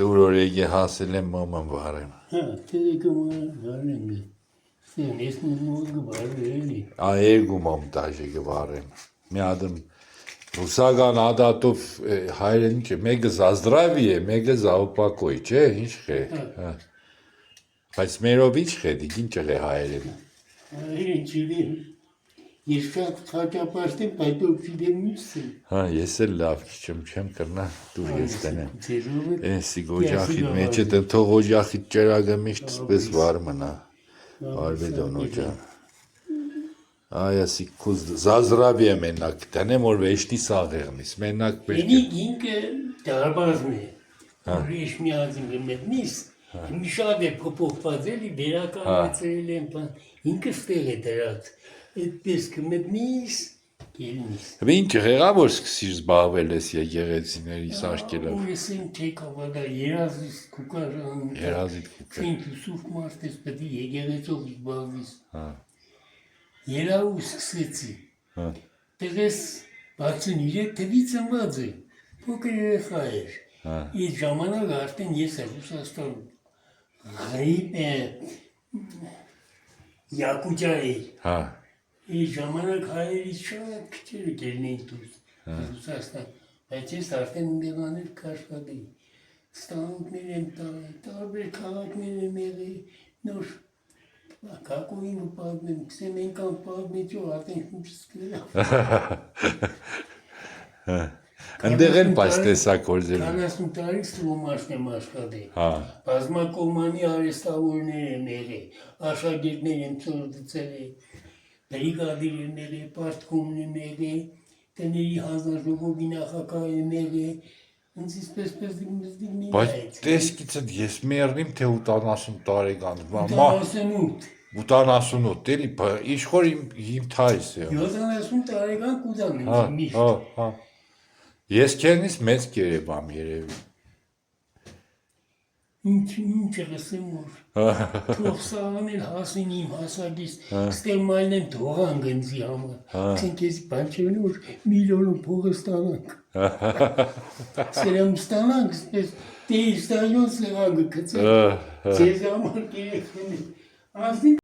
Դուրորեգի հասել եմ մոման վարեմ։ Հա, տերեկը վարեմ է։ Սեն, ես մոմը վարել էլի։ Երկու մոմ դաժե գվարեմ։ Մի ադմ ռուսական ադատով հայրեն ինչ է, մեկը զազդրավի է, մեկը զաուպակոյ, չէ, ինչ է։ Բայց մերով ինչ է, ինչ է հայրեն։ Հայրեն չիրեմ, ես շատ խաչապաշտեմ, պայտով չիրեմ միսը։ Հա, ես էլ լավ չեմ կրնա, դուր ես տենեմ։ Էնսի գոջախիտ մեջ է, թող գոջախիտ ճերագը միշտ սպես վար մնա, վարվեդոն ոջան։ Այասի կուզ զազրավի է մենակ, տենեմ որ վեշտի սաղեղնիս, մենակ պետք է։ Ենիկ ինքը դարբազն է, որ ես մի ածին գմետնիս, մի շատ է փոփոխված էլի, վերականգնացրել եմ, ինքը ստեղ է դրած, այդպես գմետնիս, կելնիս։ Ինչ եղավ որ սկսիր զբաղվել ես եկեղեցիների սարքելով։ Ես եմ թեկավադա, երազիս կուկարան, Երազիտ կուկար։ Շենք Յուսուֆ մարդես պետի եկեղեցով զբաղվիս։ Երավ ու սկսեցի։ Տեղես 63 թվից ընված է, փոքր երեխա էր։ Այդ ժամանակ արդեն ես Ռուսաստանում ғրիպ է Յակուտիա էի։ Այդ ժամանակ հայերից շատ քիչերը գելնեին դուրս Ռուսաստան, բայց ես արդեն ունենալու կաշխատեի։ Ստանոքներ եմ տալի, տարբեր քաղաքներ եմ եղել, նոր Կակոյին ու պատմեմ, կսեմ ենքան պատմեցյո, արդեն շունչս կրավ։ Ընդեղ են պայս տեսակ որձել։ 40 տարի ստվոմաշն եմ աշխատել։ Բազմակողմանի արեստավորներ եմ եղել, աշակերտներ եմ ծորդծել է, բրիգադիր եմ եղել, պարտկոմն եմ եղել, տների հանձնաժողովի նախագահ եմ եղել, ինձ իսպես դիմի Բայց տեսքիցդ ես մերնիմ թե 80 տարեկան։ 88 էլի, իշխոր իմ թայս է։ 70 տարեկան կուզան ինձ միշտ։ Ես կերնից մեծ կերեբամ երևի։ Ինչ եղսեմ որ, թող սաղանել հասին իմ հասագիս, ստեղ մայլնեմ թողան գնձի համար, կսեն կեզի բանչերն որ միլիոնը փողը ստանանք։ Սերեմ ստանանք, սպես տեի ստանյոն սեղագը կծել, ձեզ համար կերեքն է, ասին